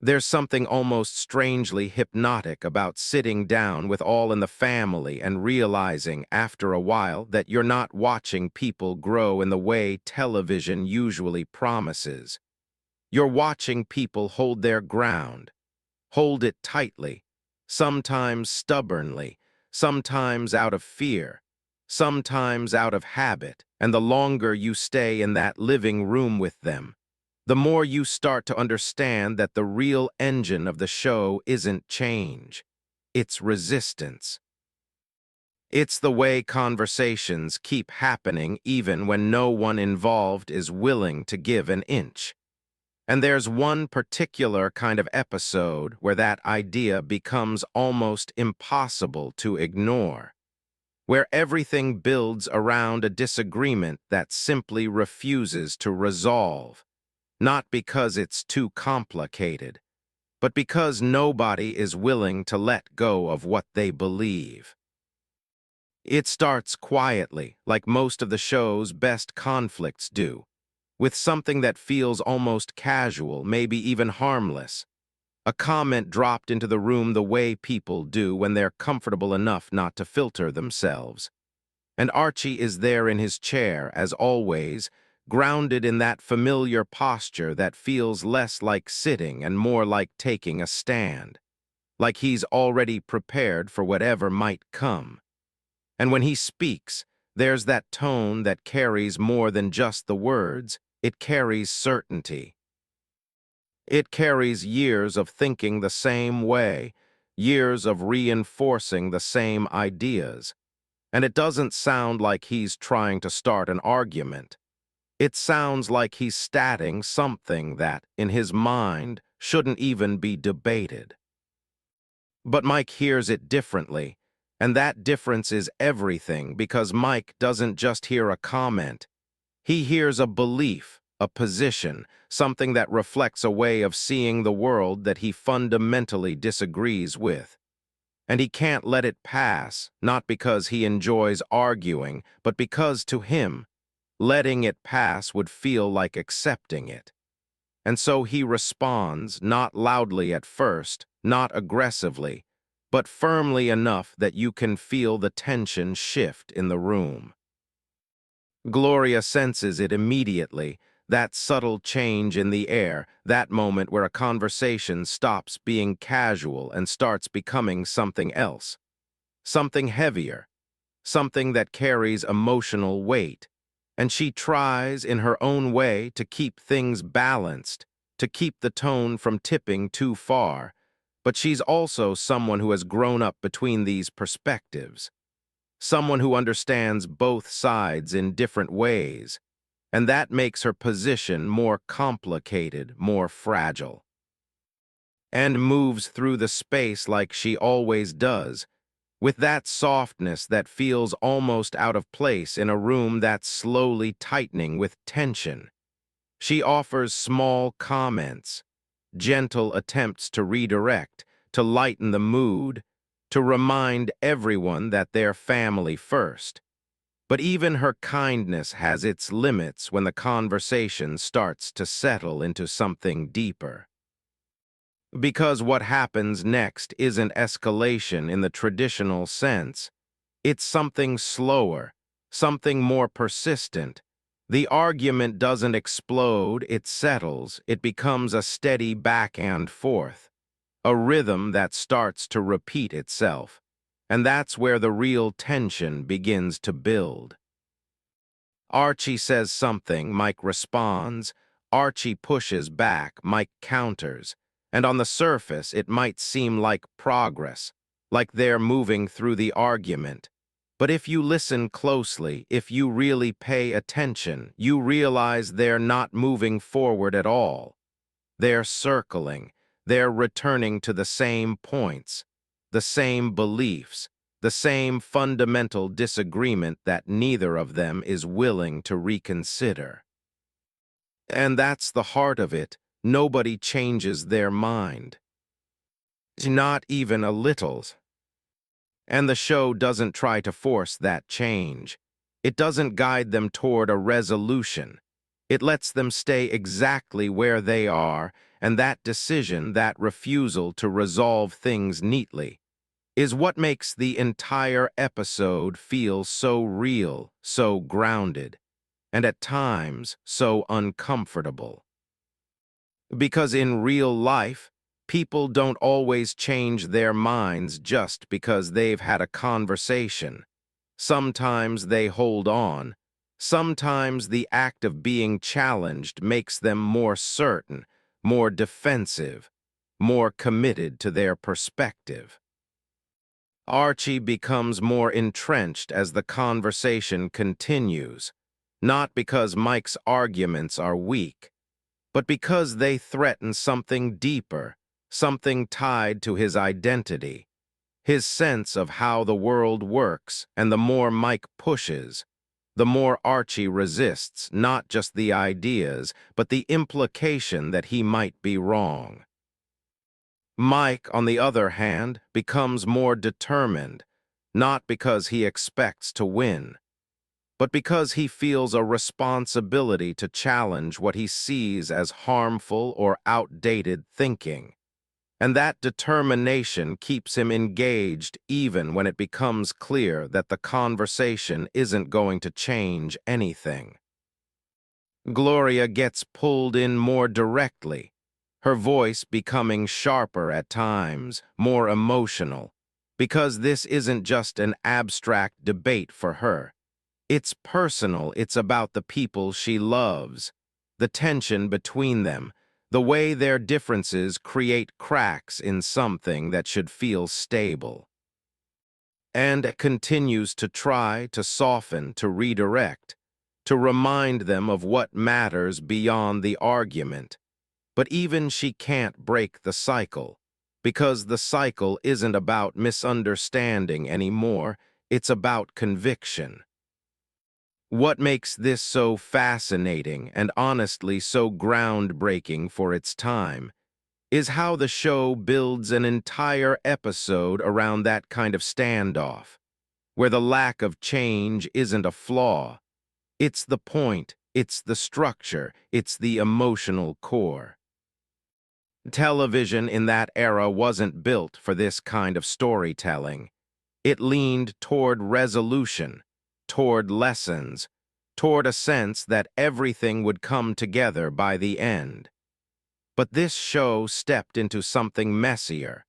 There's something almost strangely hypnotic about sitting down with all in the family and realizing after a while that you're not watching people grow in the way television usually promises. You're watching people hold their ground, hold it tightly, sometimes stubbornly, sometimes out of fear, sometimes out of habit, and the longer you stay in that living room with them, the more you start to understand that the real engine of the show isn't change, it's resistance. It's the way conversations keep happening even when no one involved is willing to give an inch. And there's one particular kind of episode where that idea becomes almost impossible to ignore, where everything builds around a disagreement that simply refuses to resolve, not because it's too complicated, but because nobody is willing to let go of what they believe. It starts quietly, like most of the show's best conflicts do, with something that feels almost casual, maybe even harmless. A comment dropped into the room the way people do when they're comfortable enough not to filter themselves. And Archie is there in his chair, as always, grounded in that familiar posture that feels less like sitting and more like taking a stand, like he's already prepared for whatever might come. And when he speaks, there's that tone that carries more than just the words. It carries certainty. It carries years of thinking the same way, years of reinforcing the same ideas. And it doesn't sound like he's trying to start an argument. It sounds like he's stating something that, in his mind, shouldn't even be debated. But Mike hears it differently, and that difference is everything because Mike doesn't just hear a comment. He hears a belief, a position, something that reflects a way of seeing the world that he fundamentally disagrees with. And he can't let it pass, not because he enjoys arguing, but because to him, letting it pass would feel like accepting it. And so he responds, not loudly at first, not aggressively, but firmly enough that you can feel the tension shift in the room. Gloria senses it immediately, that subtle change in the air, that moment where a conversation stops being casual and starts becoming something else, something heavier, something that carries emotional weight. And she tries, in her own way, to keep things balanced, to keep the tone from tipping too far. But she's also someone who has grown up between these perspectives, someone who understands both sides in different ways, and that makes her position more complicated, more fragile. And moves through the space like she always does, with that softness that feels almost out of place in a room that's slowly tightening with tension. She offers small comments, gentle attempts to redirect, to lighten the mood, to remind everyone that they're family first. But even her kindness has its limits when the conversation starts to settle into something deeper. Because what happens next isn't escalation in the traditional sense. It's something slower, something more persistent. The argument doesn't explode, it settles, it becomes a steady back and forth, a rhythm that starts to repeat itself. And that's where the real tension begins to build. Archie says something, Mike responds. Archie pushes back, Mike counters. And on the surface, it might seem like progress, like they're moving through the argument. But if you listen closely, if you really pay attention, you realize they're not moving forward at all. They're circling, they're returning to the same points, the same beliefs, the same fundamental disagreement that neither of them is willing to reconsider. And that's the heart of it. Nobody changes their mind. Not even a little. And the show doesn't try to force that change. It doesn't guide them toward a resolution. It lets them stay exactly where they are, and that decision, that refusal to resolve things neatly, is what makes the entire episode feel so real, so grounded, and at times so uncomfortable. Because in real life, people don't always change their minds just because they've had a conversation. Sometimes they hold on. Sometimes the act of being challenged makes them more certain, more defensive, more committed to their perspective. Archie becomes more entrenched as the conversation continues, not because Mike's arguments are weak, but because they threaten something deeper, something tied to his identity, his sense of how the world works. And the more Mike pushes, the more Archie resists not just the ideas, but the implication that he might be wrong. Mike, on the other hand, becomes more determined, not because he expects to win, but because he feels a responsibility to challenge what he sees as harmful or outdated thinking. And that determination keeps him engaged even when it becomes clear that the conversation isn't going to change anything. Gloria gets pulled in more directly, her voice becoming sharper at times, more emotional, because this isn't just an abstract debate for her. It's personal, it's about the people she loves, the tension between them, the way their differences create cracks in something that should feel stable. And continues to try to soften, to redirect, to remind them of what matters beyond the argument. But even she can't break the cycle, because the cycle isn't about misunderstanding anymore, it's about conviction. What makes this so fascinating and honestly so groundbreaking for its time is how the show builds an entire episode around that kind of standoff, where the lack of change isn't a flaw. It's the point, it's the structure, it's the emotional core. Television in that era wasn't built for this kind of storytelling. It leaned toward resolution, toward lessons, toward a sense that everything would come together by the end. But this show stepped into something messier,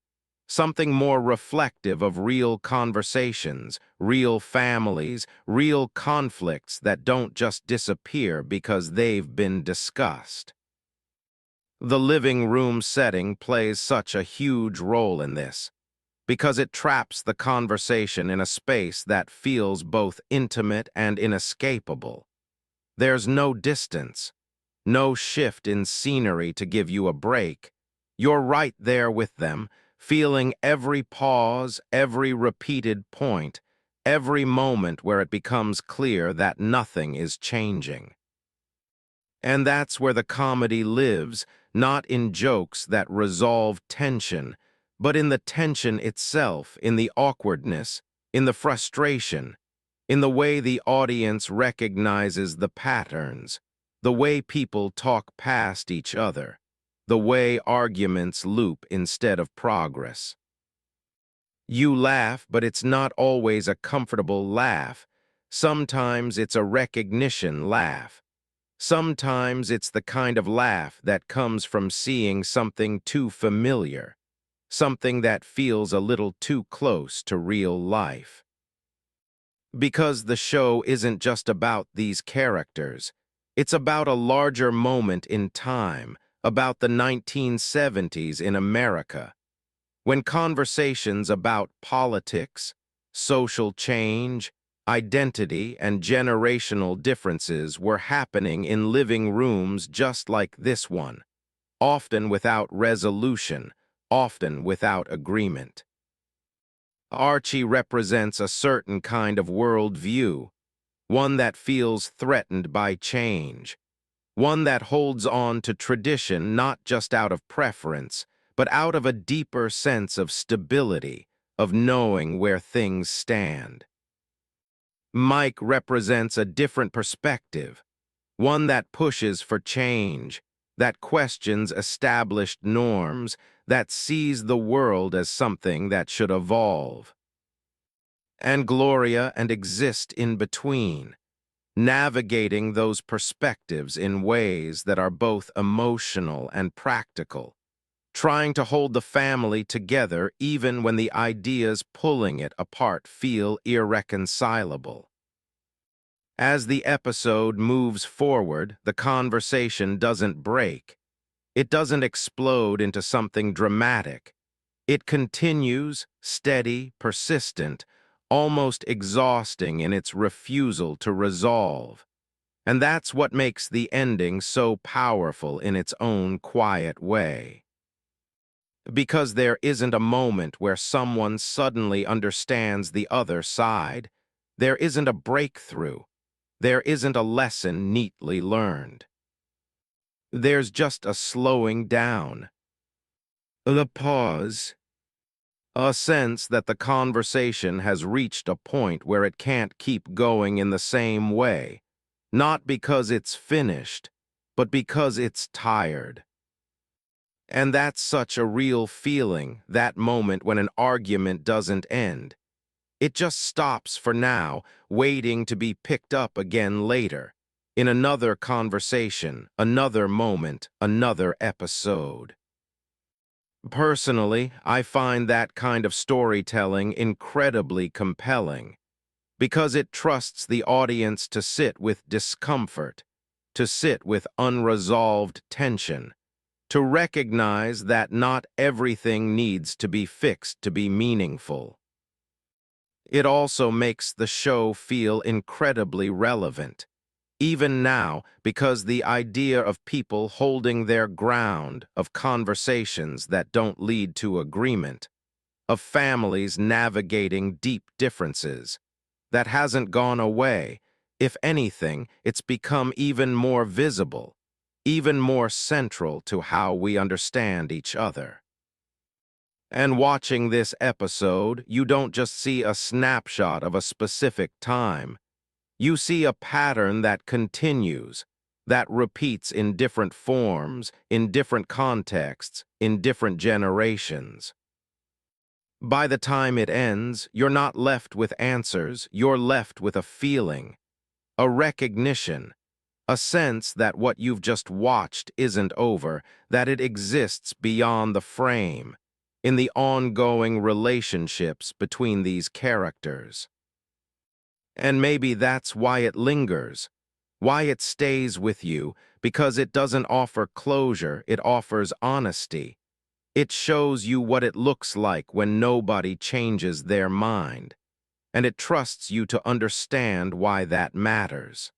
something more reflective of real conversations, real families, real conflicts that don't just disappear because they've been discussed. The living room setting plays such a huge role in this, because it traps the conversation in a space that feels both intimate and inescapable. There's no distance, no shift in scenery to give you a break. You're right there with them, feeling every pause, every repeated point, every moment where it becomes clear that nothing is changing. And that's where the comedy lives, not in jokes that resolve tension, but in the tension itself, in the awkwardness, in the frustration, in the way the audience recognizes the patterns, the way people talk past each other, the way arguments loop instead of progress. You laugh, but it's not always a comfortable laugh. Sometimes it's a recognition laugh. Sometimes it's the kind of laugh that comes from seeing something too familiar, something that feels a little too close to real life. Because the show isn't just about these characters, it's about a larger moment in time, about the 1970s in America, when conversations about politics, social change, identity, and generational differences were happening in living rooms just like this one, often without resolution, often without agreement. Archie represents a certain kind of worldview, one that feels threatened by change, one that holds on to tradition not just out of preference, but out of a deeper sense of stability, of knowing where things stand. Mike represents a different perspective, one that pushes for change, that questions established norms, that sees the world as something that should evolve. And Gloria and exist in between, navigating those perspectives in ways that are both emotional and practical, trying to hold the family together even when the ideas pulling it apart feel irreconcilable. As the episode moves forward, the conversation doesn't break. It doesn't explode into something dramatic. It continues, steady, persistent, almost exhausting in its refusal to resolve. And that's what makes the ending so powerful in its own quiet way. Because there isn't a moment where someone suddenly understands the other side. There isn't a breakthrough. There isn't a lesson neatly learned. There's just a slowing down. The pause. A sense that the conversation has reached a point where it can't keep going in the same way, not because it's finished, but because it's tired. And that's such a real feeling, that moment when an argument doesn't end. It just stops for now, waiting to be picked up again later, in another conversation, another moment, another episode. Personally, I find that kind of storytelling incredibly compelling because it trusts the audience to sit with discomfort, to sit with unresolved tension, to recognize that not everything needs to be fixed to be meaningful. It also makes the show feel incredibly relevant, even now, because the idea of people holding their ground, of conversations that don't lead to agreement, of families navigating deep differences, that hasn't gone away. If anything, it's become even more visible, even more central to how we understand each other. And watching this episode, you don't just see a snapshot of a specific time. You see a pattern that continues, that repeats in different forms, in different contexts, in different generations. By the time it ends, you're not left with answers, you're left with a feeling, a recognition, a sense that what you've just watched isn't over, that it exists beyond the frame, in the ongoing relationships between these characters. And maybe that's why it lingers, why it stays with you, because it doesn't offer closure, it offers honesty. It shows you what it looks like when nobody changes their mind, and it trusts you to understand why that matters.